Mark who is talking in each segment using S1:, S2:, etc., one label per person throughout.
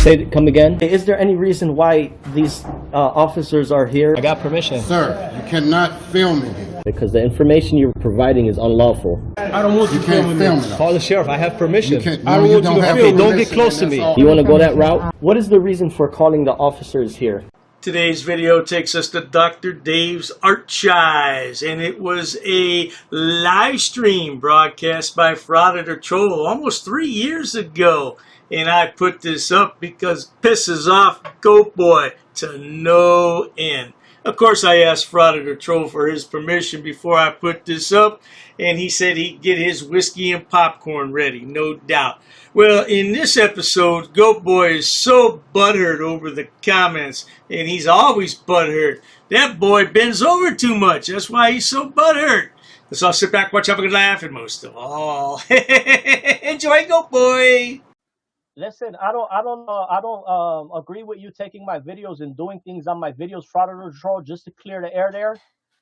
S1: Come again? Is there any reason why these officers are here?
S2: I got permission.
S3: Sir, you cannot film in here.
S1: Because the information you're providing is unlawful.
S3: I don't want you filming it.
S2: Call the sheriff. I have permission.
S3: I don't want you to film.
S2: Okay, don't get close to me.
S1: You want to go that route? What is the reason for calling the officers here?
S4: Today's video takes us to Dr. Dave's Archives, and it was a live stream broadcast by Frauditor Troll almost 3 years ago. And I put this up because it pisses off GoatBoy to no end. Of course, I asked Frauditor Troll for his permission before I put this up, and he said he'd get his whiskey and popcorn ready, no doubt. Well, in this episode, GoatBoy is so butthurt over the comments, and he's always butthurt. That boy bends over too much. That's why he's so butthurt. So I'll sit back, watch, have a good laugh, and most of all, enjoy GoatBoy.
S5: Listen, I don't agree with you taking my videos and doing things on my videos, Frauditor Troll, just to clear the air there.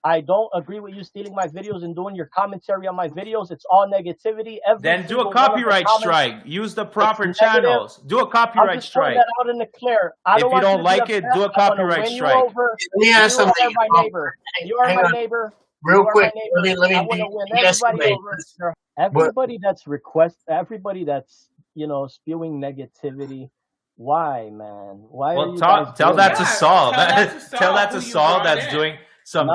S5: I don't agree with you stealing my videos and doing your commentary on my videos. It's all negativity.
S6: Then do a copyright strike. Use the proper channels. Do a copyright strike.
S5: That out in the clear. If
S6: you don't like it, do a copyright strike.
S7: Let me ask something.
S5: You are my neighbor. You are my neighbor.
S7: Real quick, let me
S5: everybody that's spewing negativity. Why, man? Why?
S6: Well, tell that to Saul. Tell that to Saul that's doing some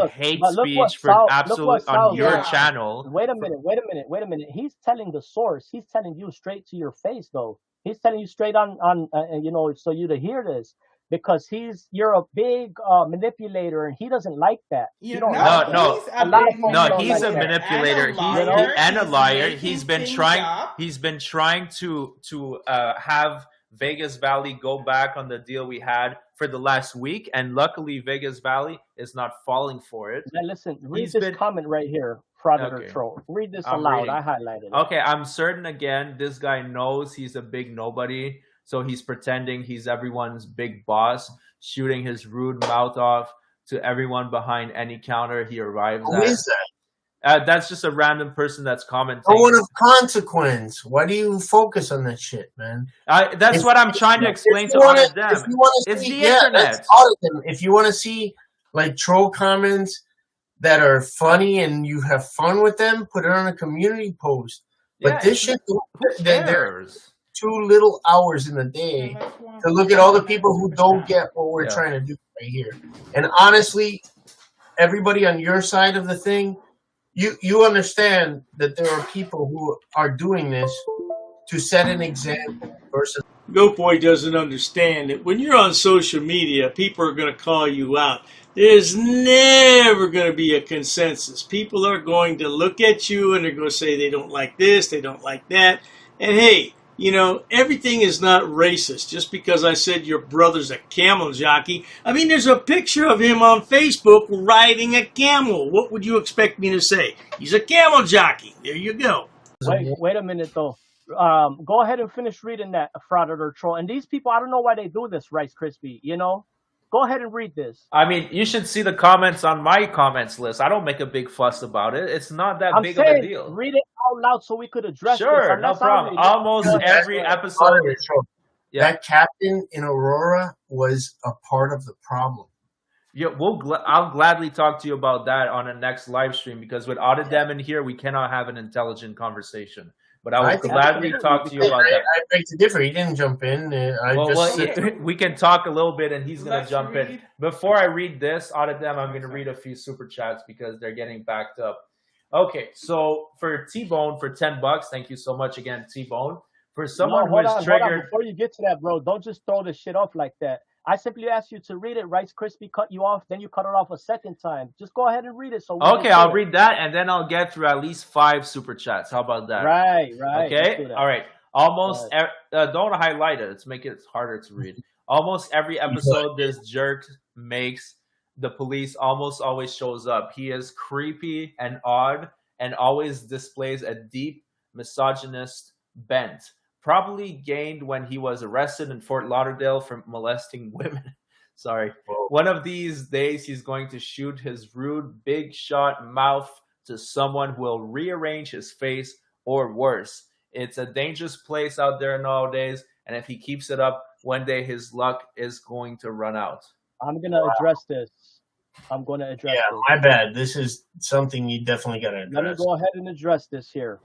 S6: hate speech for absolute on your channel.
S5: Wait a minute. He's telling the source. He's telling you straight to your face, though. He's telling you straight on so you to hear this. Because you're a big manipulator, and he doesn't like that.
S6: He's a manipulator. And a liar. He's been trying to have Vegas Valley go back on the deal we had for the last week, and luckily Vegas Valley is not falling for it.
S5: Now listen, read this comment right here, Frauditor Troll. Read this aloud. I highlighted it.
S6: Okay, I'm certain again this guy knows he's a big nobody. So he's pretending he's everyone's big boss, shooting his rude mouth off to everyone behind any counter he arrives at.
S7: Who is that?
S6: That's just a random person that's commenting.
S7: No one of consequence. Why do you focus on that shit, man?
S6: That's what I'm trying to explain to audit them.
S7: If you want to see, let's audit them. If you want to see like troll comments that are funny and you have fun with them, put it on a community post. But this shit, there's too little hours in the day to look at all the people who don't get what we're trying to do right here. And honestly, everybody on your side of the thing, you understand that there are people who are doing this to set an example versus...
S4: GoatBoy doesn't understand that when you're on social media, people are going to call you out. There's never going to be a consensus. People are going to look at you and they're going to say they don't like this, they don't like that. And hey, everything is not racist. Just because I said your brother's a camel jockey, I mean, there's a picture of him on Facebook riding a camel. What would you expect me to say? He's a camel jockey. There you go.
S5: Wait a minute, though. Go ahead and finish reading that, Frauditor Troll. And these people, I don't know why they do this, Rice Krispie, Go ahead and read this.
S6: I mean, you should see the comments on my comments list. I don't make a big fuss about it. It's not that big of a deal.
S5: Read it out loud so we could address this.
S6: Sure, no problem. Almost every episode.
S7: That captain in Aurora was a part of the problem.
S6: Yeah, I'll gladly talk to you about that on a next live stream, because with Audit them in here, we cannot have an intelligent conversation. But I will gladly talk to you about that.
S7: I beg to differ. He didn't jump in.
S6: We can talk a little bit, and he's going to jump in. Before I read this, Audit them, I'm going to read a few super chats because they're getting backed up. Okay, so for T-Bone for $10, thank you so much again, T-Bone. For someone who is triggered...
S5: Before you get to that, bro, don't just throw this shit off like that. I simply asked you to read it. Rice Krispie cut you off, then you cut it off a second time. Just go ahead and read it. Okay,
S6: I'll read that, and then I'll get through at least 5 super chats. How about that?
S5: Right.
S6: Okay, all right. Don't highlight it. Let's make it harder to read. Almost every episode this jerk makes, the police almost always shows up. He is creepy and odd and always displays a deep misogynist bent. Probably gained when he was arrested in Fort Lauderdale for molesting women. Sorry. Whoa. One of these days, he's going to shoot his rude, big shot mouth to someone who will rearrange his face, or worse. It's a dangerous place out there nowadays, and if he keeps it up, one day his luck is going to run out.
S5: I'm gonna address this. I'm going to address this.
S7: Yeah, my bad. This is something you definitely got to address.
S5: Let me go ahead and address this here.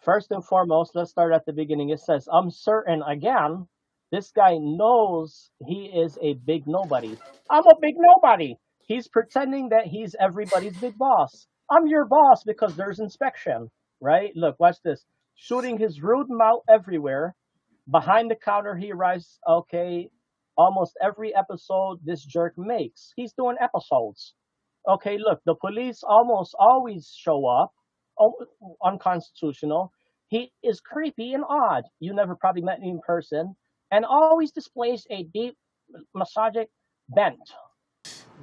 S5: First and foremost, let's start at the beginning. It says, I'm certain, again, this guy knows he is a big nobody. I'm a big nobody. He's pretending that he's everybody's big boss. I'm your boss because there's inspection, right? Look, watch this. Shooting his rude mouth everywhere. Behind the counter, he arrives, okay, almost every episode this jerk makes. He's doing episodes. Okay, look, the police almost always show up. Unconstitutional. He is creepy and odd. You never probably met him in person. And always displays a deep, misogynic bent.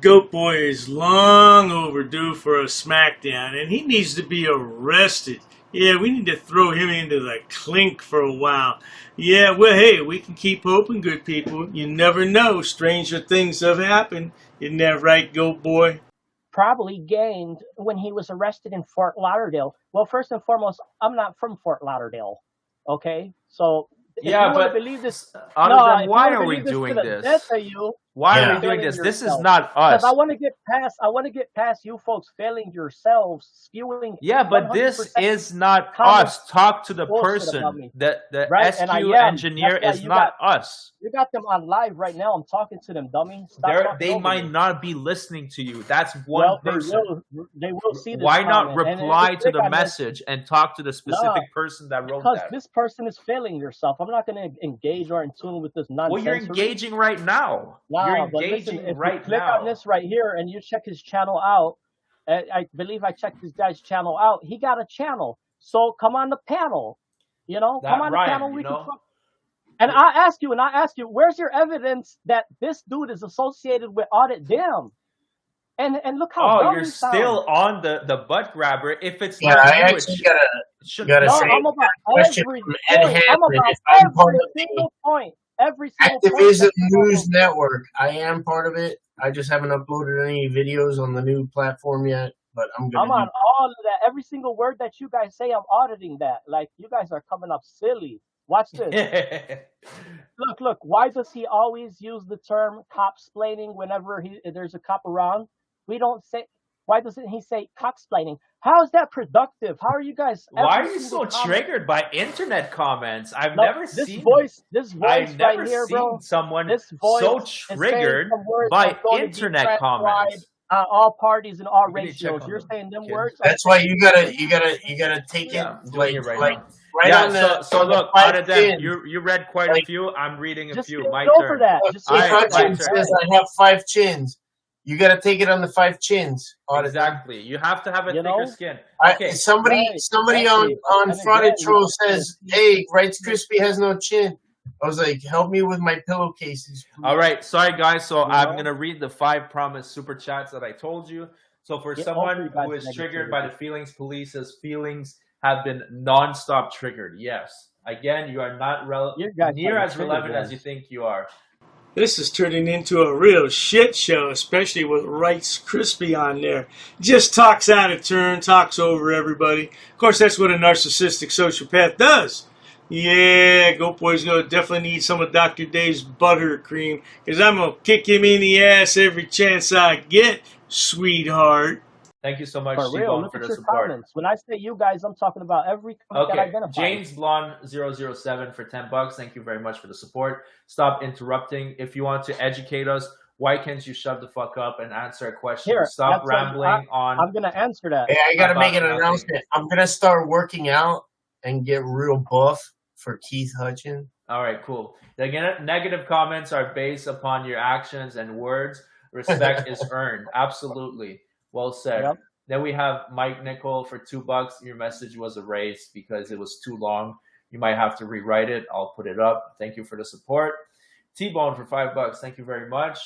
S4: GoatBoy is long overdue for a smackdown, and he needs to be arrested. Yeah, we need to throw him into the clink for a while. Yeah, well, hey, we can keep hoping, good people. You never know. Stranger things have happened. Isn't that right, GoatBoy?
S5: Probably gained when he was arrested in Fort Lauderdale. Well, first and foremost, I'm not from Fort Lauderdale. Okay? So, if
S6: yeah,
S5: you
S6: but
S5: believe this,
S6: Auditor, why are we doing this? Why are we doing this? This is not us.
S5: Because I want to get past you folks failing yourselves, skewing.
S6: Yeah, but this is not us. Talk to the person. The
S5: right?
S6: SQ engineer is not us.
S5: You got them on live right now. I'm talking to them, dummy.
S6: They might not be listening to you. That's one person.
S5: They will see this.
S6: Why not reply to the message and talk to the specific person that wrote that?
S5: Because this person is failing yourself. I'm not going to engage or in tune with this nonsense.
S6: Well, you're engaging right now. You're engaging right
S5: click
S6: now.
S5: on this right here and you check his channel out. I believe I checked this guy's channel out. He got a channel. So come on the panel. You know, come on the panel. We can talk. And I ask you, where's your evidence that this dude is associated with Audit? Damn. And look how dumb
S6: you're
S5: he sounds.
S6: still on the butt grabber. If it's
S7: not
S6: you,
S7: I actually gotta say
S5: I'm about every single point. Every single
S7: Activism News Network. I am part of it. I just haven't uploaded any videos on the new platform yet, but I'm on
S5: all of that. Every single word that you guys say, I'm auditing that. Like, you guys are coming up silly. Watch this. Look. Why does he always use the term cop-splaining whenever there's a cop around? We don't say. Why doesn't he say cock-splaining? How is that productive? How are you guys?
S6: Why are you so triggered by internet comments? I've never seen
S5: this voice
S6: I've never
S5: right here,
S6: seen
S5: bro.
S6: someone
S5: this voice
S6: so triggered by internet comments.
S5: All parties and all ratios. You're saying them words.
S7: That's why you gotta take it
S6: So look, out of them, you read quite a few. I'm reading a few. My turn.
S7: Says I have 5 chins. You got to take it on the 5 chins.
S6: Exactly. You have to have a thicker skin. Okay.
S7: Somebody on Frauditor Troll says, "Hey, Rice Crispy has no chin." I was like, "Help me with my pillowcases." Please.
S6: All right. Sorry, guys. So I'm gonna read the 5 promised super chats that I told you. So for someone who is triggered by the feelings police, his feelings have been non-stop triggered. Yes. Again, you are not near as relevant as you think you are.
S4: This is turning into a real shit show, especially with Rice Crispy on there. Just talks out of turn, talks over everybody. Of course, that's what a narcissistic sociopath does. Yeah, GoatBoy's going to definitely need some of Dr. Dave's ButtHurt cream, because I'm going to kick him in the ass every chance I get, sweetheart.
S6: Thank you so much,
S5: for the support. Comments. When I say you guys, I'm talking about every comment that identifies.
S6: James Blonde 007 for $10. Thank you very much for the support. Stop interrupting. If you want to educate us, why can't you shut the fuck up and answer a question? Stop rambling on.
S5: I'm gonna answer that.
S7: Hey, I gotta make an announcement. I'm gonna start working out and get real buff for Keith Hutchins.
S6: All right, cool. The negative comments are based upon your actions and words. Respect is earned. Absolutely. Well said. Yep. Then we have Mike Nickel for $2. Your message was erased because it was too long. You might have to rewrite it. I'll put it up. Thank you for the support. T-Bone for $5. Thank you very much.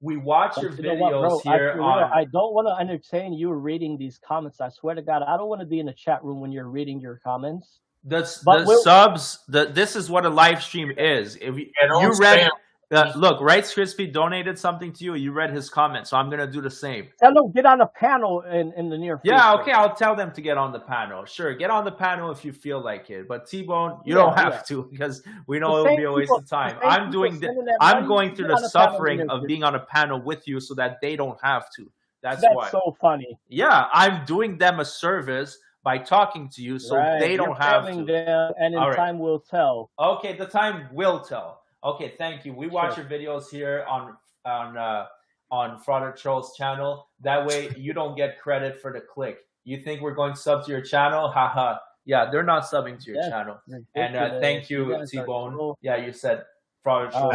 S6: We watch your videos here on...
S5: I don't want to entertain you reading these comments. I swear to God, I don't want to be in the chat room when you're reading your comments.
S6: This is what a live stream is. If you read Look, Rice Crispy donated something to you. You read his comment, so I'm gonna do the same.
S5: Tell them get on a panel in the near future.
S6: Yeah, okay, I'll tell them to get on the panel. Sure, get on the panel if you feel like it. But T-Bone, you don't have to because we know it would be a waste of time. I'm going through the suffering of being on a panel with you so that they don't have to. That's why.
S5: So funny.
S6: Yeah, I'm doing them a service by talking to you so they don't have to.
S5: Them, and in time will tell.
S6: Okay, the time will tell. Okay, thank you. We watch your videos here on Frauditor Troll's channel. That way you don't get credit for the click. You think we're going to sub to your channel? Haha. Yeah, they're not subbing to your channel. And thank you, T-Bone. Yeah, you said Frauditor Troll.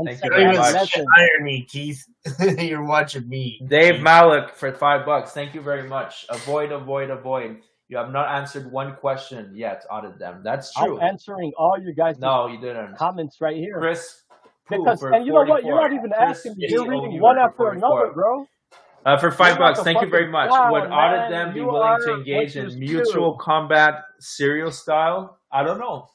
S6: Thank you very much.
S7: Irony, Keith. You're watching me.
S6: Dave Malik for $5. Thank you very much. Avoid. You have not answered one question yet. Audit them. That's true.
S5: I'm answering all you guys.
S6: No, you didn't.
S5: Comments right here.
S6: Chris.
S5: Because and you know what? You're not even asking me. You're reading one after another, bro.
S6: For $5, thank you very much. Would Audit them be willing to engage in mutual combat serial style? I don't know.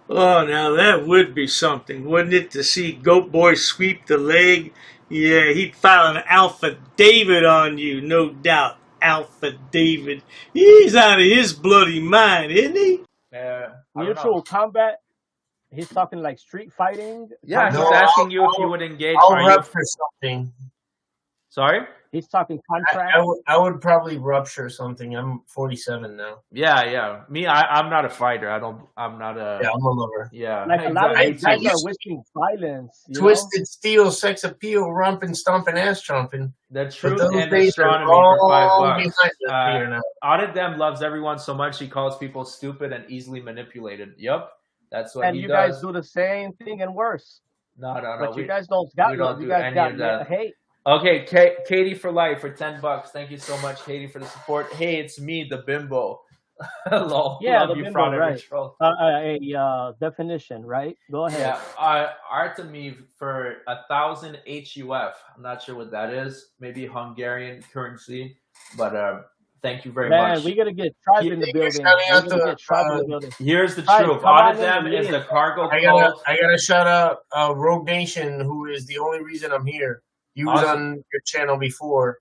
S4: Oh, now that would be something, wouldn't it, to see GoatBoy sweep the leg? Yeah, he'd file an Alpha David on you, no doubt. Alpha David. He's out of his bloody mind, isn't he?
S5: Mutual combat? He's talking like street fighting?
S6: Yeah, he's asking you if you would engage.
S7: I'll rupture something.
S6: Sorry?
S5: He's talking contract.
S7: I would probably rupture something. I'm 47 now.
S6: Yeah. Me, I'm not a fighter. I'm not a...
S7: Yeah, I'm a lover.
S6: Yeah.
S5: Like a lot of these guys are wishing violence.
S7: Twisted steel, sex appeal, romping, stomping, ass chomping.
S6: The truth and astronomy for $5. Audit them loves everyone so much he calls people stupid and easily manipulated. Yup. That's what he does.
S5: And you guys do the same thing and worse.
S6: No.
S5: But you guys don't got
S6: do
S5: you guys
S6: any
S5: got
S6: of that.
S5: hate.
S6: Okay, Katie for life for $10. Thank you so much, Katie, for the support. Hey, it's me, the bimbo. Lol.
S5: Yeah,
S6: love
S5: the
S6: you,
S5: bimbo,
S6: Frauditor
S5: right.
S6: Troll.
S5: A definition, right? Go ahead.
S6: Yeah, Artemiv for 1,000 HUF. I'm not sure what that is. Maybe Hungarian currency, but thank you very much.
S5: Man, we gotta get Tribe in the building.
S6: Here's the truth. Audit them is the cargo.
S7: I gotta shout out Rogue Nation, who is the only reason I'm here. You was on your channel before,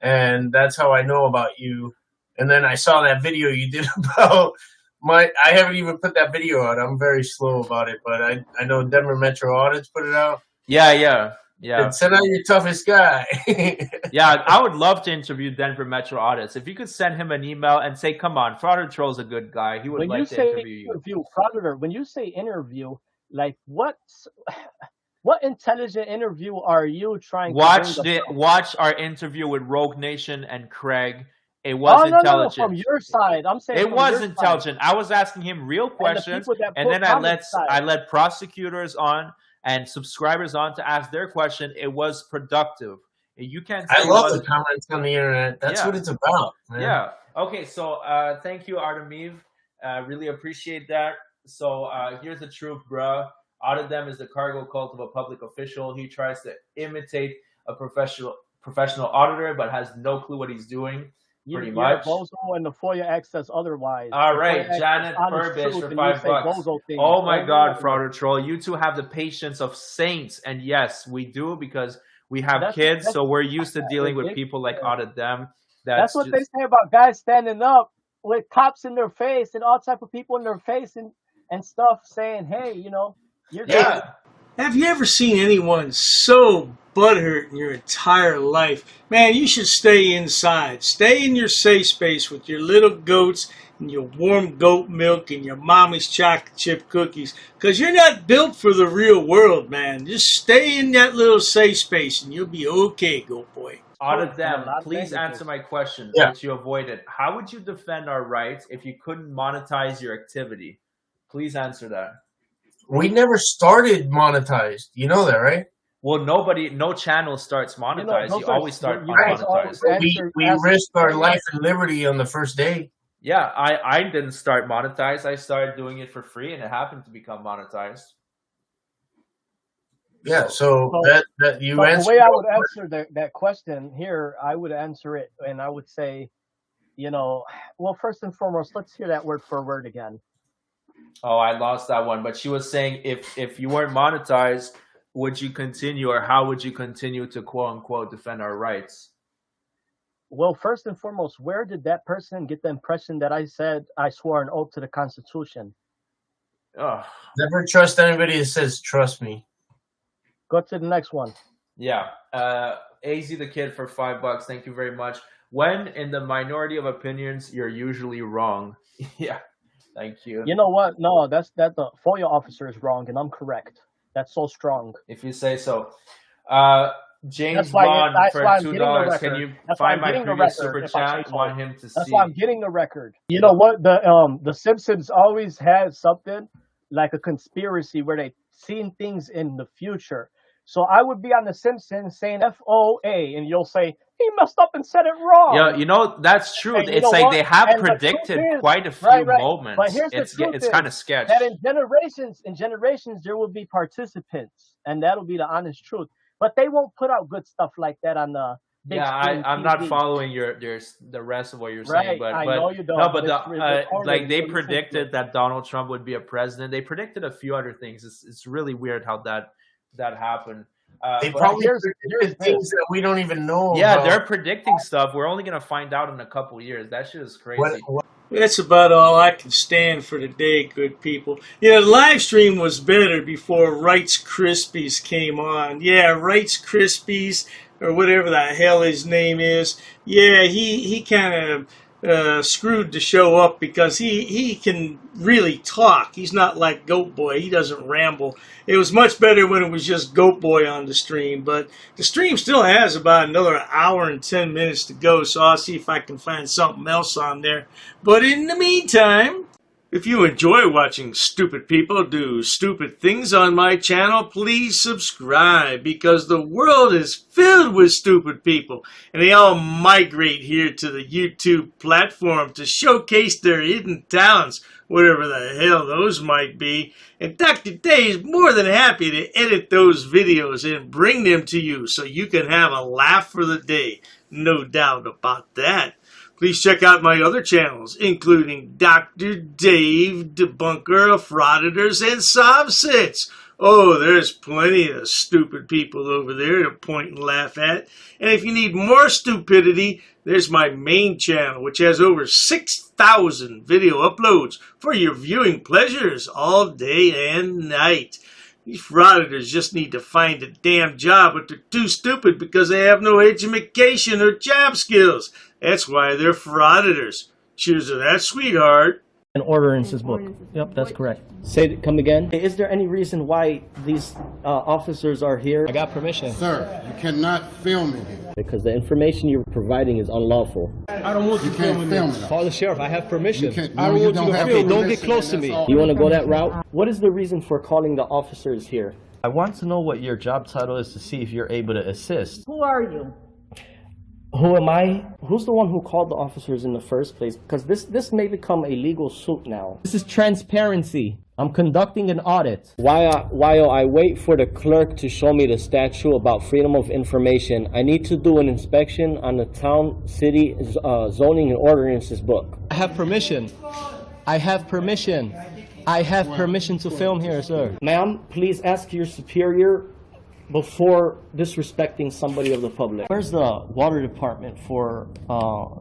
S7: and that's how I know about you. And then I saw that video you did about I haven't even put that video out. I'm very slow about it, but I know Denver Metro Audits put it out.
S6: Yeah.
S7: And send out your toughest guy.
S6: Yeah, I would love to interview Denver Metro Audits. If you could send him an email and say, come on, Frauditor Troll's a good guy. He would like to interview you.
S5: Frauditor, when you say interview, like what intelligent interview are you trying to
S6: watch our interview with Rogue Nation and Craig. It was intelligent.
S5: No, from your side. I'm saying
S6: it was intelligent. I was asking him real questions, and then I let prosecutors on and subscribers on to ask their question. It was productive. You can't say
S7: I love the comments on the internet. That's what it's about, man.
S6: Yeah. Okay, so thank you, Artemiv. Really appreciate that. So here's the truth, bruh. Audit them is the cargo cult of a public official. He tries to imitate a professional auditor, but has no clue what he's doing. Pretty much.
S5: Bozo and the FOIA X says otherwise.
S6: All right, Janet Furbish for $5. Oh my God, Frauditor Troll, you two have the patience of saints, and yes, we do because we have kids, so we're used to dealing with people like Audit them.
S5: That's what they say about guys standing up with cops in their face and all type of people in their face and stuff, saying, "Hey, you're good."
S4: Have you ever seen anyone so butthurt in your entire life? Man, you should stay inside. Stay in your safe space with your little goats and your warm goat milk and your mommy's chocolate chip cookies. Because you're not built for the real world, man. Just stay in that little safe space and you'll be okay, GoatBoy.
S6: Audit them. Please answer my question, which you avoided. How would you defend our rights if you couldn't monetize your activity? Please answer that.
S7: We never started monetized. You know that, right?
S6: Well, no channel starts monetized. You always start unmonetized.
S7: We risked our life and liberty on the first day.
S6: Yeah, I didn't start monetized. I started doing it for free, and it happened to become monetized.
S7: Yeah, so that you answered.
S5: The way I would answer that question here, I would answer it, and I would say, well, first and foremost, let's hear that word for word again.
S6: Oh, I lost that one. But she was saying if you weren't monetized, would you continue, or how would you continue to quote unquote defend our rights?
S5: Well, first and foremost, where did that person get the impression that I said I swore an oath to the Constitution?
S6: Oh.
S7: Never trust anybody that says trust me.
S5: Go to the next one.
S6: Yeah. AZ the Kid for $5. Thank you very much. When in the minority of opinions, you're usually wrong. Yeah. Thank you.
S5: You know what? No, that's the FOIA officer is wrong, and I'm correct. That's so strong.
S6: If you say so. James
S5: That's why
S6: Bond for
S5: I'm getting the
S6: $2.
S5: record.
S6: Can you
S5: That's why
S6: find
S5: I'm
S6: my
S5: getting the
S6: previous
S5: record,
S6: super
S5: if I say
S6: chat?
S5: so.
S6: Want him to
S5: That's
S6: see.
S5: why I'm getting the record. You know what? The Simpsons always had something like a conspiracy where they seen things in the future. So I would be on the Simpsons saying FOA, and you'll say he messed up and said it wrong.
S6: Yeah, you know, that's true.
S5: And you
S6: It's
S5: know
S6: like
S5: what?
S6: they have
S5: And the
S6: predicted
S5: truth is-
S6: quite a few
S5: right.
S6: moments.
S5: But here's the truth
S6: It's
S5: is
S6: kind of sketch.
S5: that in generations there will be participants, and that'll be the honest truth. But they won't put out good stuff like that on the big screen
S6: I'm
S5: TV.
S6: not following the rest of what you're saying,
S5: Right,
S6: but
S5: I know you don't,
S6: no,
S5: but
S6: but
S5: it's recorded,
S6: like they
S5: so listen to
S6: predicted
S5: it.
S6: that Donald Trump would be a president. They predicted a few other things. It's really weird how that happened.
S7: They
S6: but
S7: probably
S5: here's
S7: predicted things that we don't even know
S6: yeah,
S7: about.
S6: they're predicting stuff. We're only gonna find out in a couple years. That shit is crazy.
S7: What
S4: That's about all I can stand for today, good people. Yeah, the live stream was better before Wright's Krispies came on. Yeah, Wright's Krispies, or whatever the hell his name is. Yeah, he kind of screwed the show up because he can really talk. He's not like GoatBoy. He doesn't ramble. It was much better when it was just GoatBoy on the stream, but the stream still has about another hour and 10 minutes to go, so I'll see if I can find something else on there. But in the meantime, if you enjoy watching stupid people do stupid things on my channel, please subscribe, because the world is filled with stupid people, and they all migrate here to the YouTube platform to showcase their hidden talents, whatever the hell those might be. And Dr. Day is more than happy to edit those videos and bring them to you so you can have a laugh for the day. No doubt about that. Please check out my other channels, including Dr. Dave, Debunker of Frauditors and Subsets. Oh, there's plenty of stupid people over there to point and laugh at. And if you need more stupidity, there's my main channel, which has over 6,000 video uploads for your viewing pleasures all day and night. These frauditors just need to find a damn job, but they're too stupid because they have no education or job skills. That's why they're frauditors. Cheers to that, sweetheart.
S1: An ordinances book. Yep, that's correct. Come again. Is there any reason why these officers are here?
S2: I got permission.
S3: Sir, you cannot film it here.
S1: Because the information you're providing is unlawful.
S2: I don't want
S3: You can't film it.
S2: Call the sheriff. I have permission.
S3: You can't-
S2: I
S3: no,
S2: don't
S3: you
S2: want
S3: don't
S2: you to
S3: have
S2: film. Don't
S3: permission,
S2: get close to
S3: and
S2: me.
S3: that's all.
S1: You want to go that route? What is the reason for calling the officers here? I want to know what your job title is to see if you're able to assist.
S8: Who are you?
S1: Who am I? Who's the one who called the officers in the first place? Because this may become a legal suit now. This is transparency. I'm conducting an audit. While I wait for the clerk to show me the statute about freedom of information, I need to do an inspection on the town, city, zoning and ordinances book.
S2: I have permission. I have permission. I have permission to film here, sir.
S1: Ma'am, please ask your superior before disrespecting somebody of the public. Where's the water department for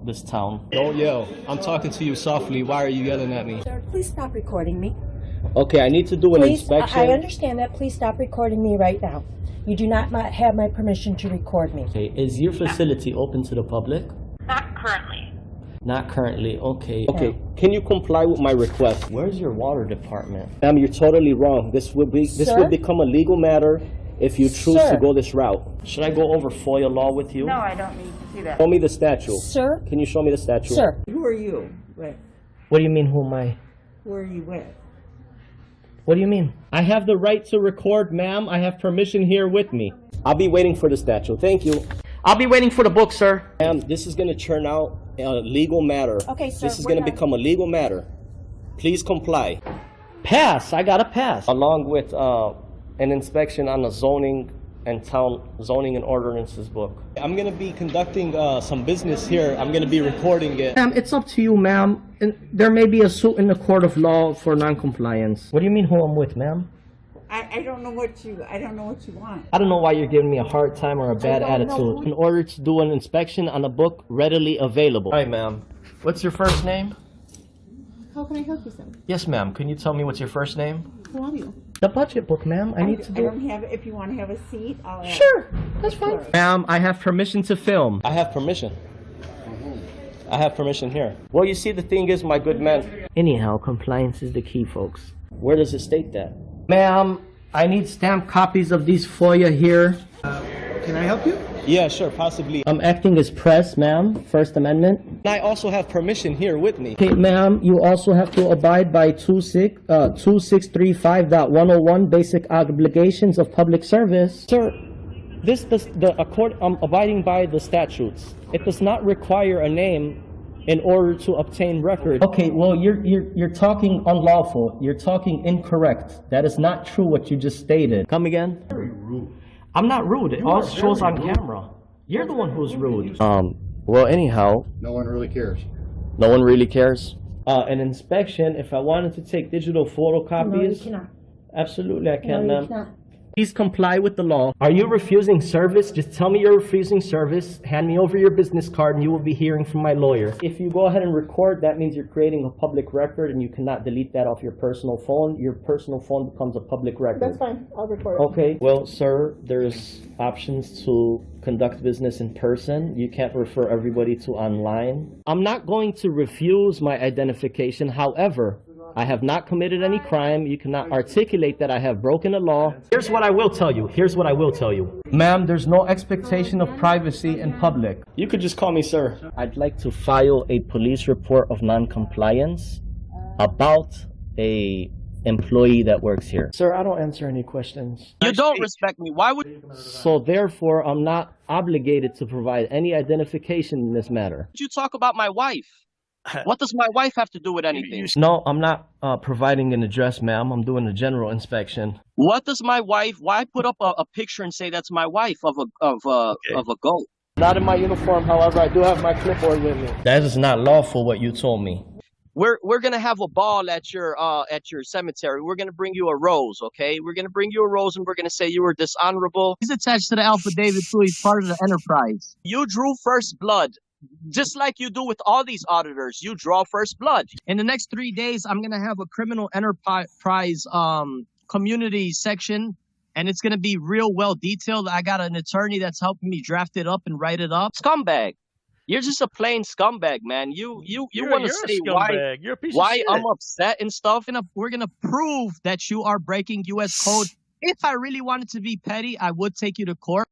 S1: this town?
S2: Don't yell. I'm talking to you softly. Why are you yelling at me?
S8: Sir, please stop recording me.
S1: Okay, I need to do an
S8: Please,
S1: inspection.
S8: I understand that. Please stop recording me right now. You do not have my permission to record me.
S1: Okay, is your facility open to the public?
S9: Not currently.
S1: Not currently, okay. Okay, can you comply with my request? Where's your water department? Ma'am, you're totally wrong. This would become a legal matter if you choose to go this route. Should I go over FOIA law with you?
S9: No, I don't need to see that.
S1: Show me the statute.
S8: Sir?
S1: Can you show me the statute?
S8: Sir.
S10: Who are you? Wait,
S1: What do you mean, who am I?
S10: who are you with?
S1: What do you mean? I have the right to record, ma'am. I have permission here with me. I'll be waiting for the statute. Thank you. I'll be waiting for the book, sir. Ma'am, this is going to turn out a legal matter.
S8: Okay, sir,
S1: This is
S8: we're
S1: going to
S8: done.
S1: become a legal matter. Please comply. Pass. I got a pass. Along with an inspection on the zoning and town zoning and ordinances book.
S2: I'm gonna be conducting some business here. I'm gonna be recording it.
S1: Ma'am, it's up to you, ma'am. There may be a suit in the court of law for non-compliance. What do you mean who I'm with, ma'am?
S10: I don't know what you want.
S1: I don't know why you're giving me a hard time or a bad attitude. In order to do an inspection on a book readily available. Hi, ma'am. What's your first name?
S11: How can I help you, sir?
S1: Yes, ma'am. Can you tell me what's your first name?
S11: Who are you?
S1: The budget book, ma'am. I need to do.
S10: I don't have. If you want to have a seat, I'll.
S1: Sure, that's fine. Ma'am, I have permission to film.
S2: I have permission. I have permission here.
S1: Well, you see, the thing is, my good man. Anyhow, compliance is the key, folks. Where does it state that? Ma'am, I need stamped copies of these FOIA here.
S12: Can I help you?
S2: Yeah, sure, possibly.
S1: I'm acting as press, ma'am. First Amendment.
S2: And I also have permission here with me.
S1: Okay, ma'am, you also have to abide by 2635.101 basic obligations of public service. Sir, I'm abiding by the statutes. It does not require a name in order to obtain record. Okay, well, you're talking unlawful. You're talking incorrect. That is not true what you just stated. Come again? Very rude. I'm not rude. It all shows on camera. You're the one who's rude. Well, anyhow.
S3: No one really cares.
S1: No one really cares? An inspection, if I wanted to take digital photocopies.
S8: No, you cannot.
S1: Absolutely, I can,
S8: No,
S1: ma'am.
S8: you cannot.
S1: Please comply with the law. Are you refusing service? Just tell me you're refusing service. Hand me over your business card and you will be hearing from my lawyer. If you go ahead and record, that means you're creating a public record and you cannot delete that off your personal phone. Your personal phone becomes a public record.
S8: That's fine. I'll record it.
S1: Okay. Well, sir, there's options to conduct business in person. You can't refer everybody to online. I'm not going to refuse my identification. However, I have not committed any crime. You cannot articulate that I have broken the law. Here's what I will tell you. Ma'am, there's no expectation of privacy in public.
S2: You could just call me sir.
S1: I'd like to file a police report of non-compliance about a employee that works here. Sir, I don't answer any questions.
S5: You don't respect me. Why would
S1: So therefore, I'm not obligated to provide any identification in this matter.
S5: you talk about my wife? What does my wife have to do with anything?
S1: No, I'm not providing an address, ma'am. I'm doing a general inspection.
S5: What does my wife? Why put up a picture and say that's my wife of a goat?
S1: Not in my uniform, however, I do have my clipboard with me. That is not lawful, what you told me.
S5: We're gonna have a ball at your cemetery. We're gonna bring you a rose, okay? We're gonna bring you a rose and we're gonna say you were dishonorable. He's attached to the affidavit too. He's part of the enterprise. You drew first blood. Just like you do with all these auditors, you draw first blood. In the next 3 days, I'm going to have a criminal enterprise community section, and it's going to be real well detailed. I got an attorney that's helping me draft it up and write it up. Scumbag. You're just a plain scumbag, man. You want to say why I'm upset and stuff. We're going to prove that you are breaking U.S. code. If I really wanted to be petty, I would take you to court.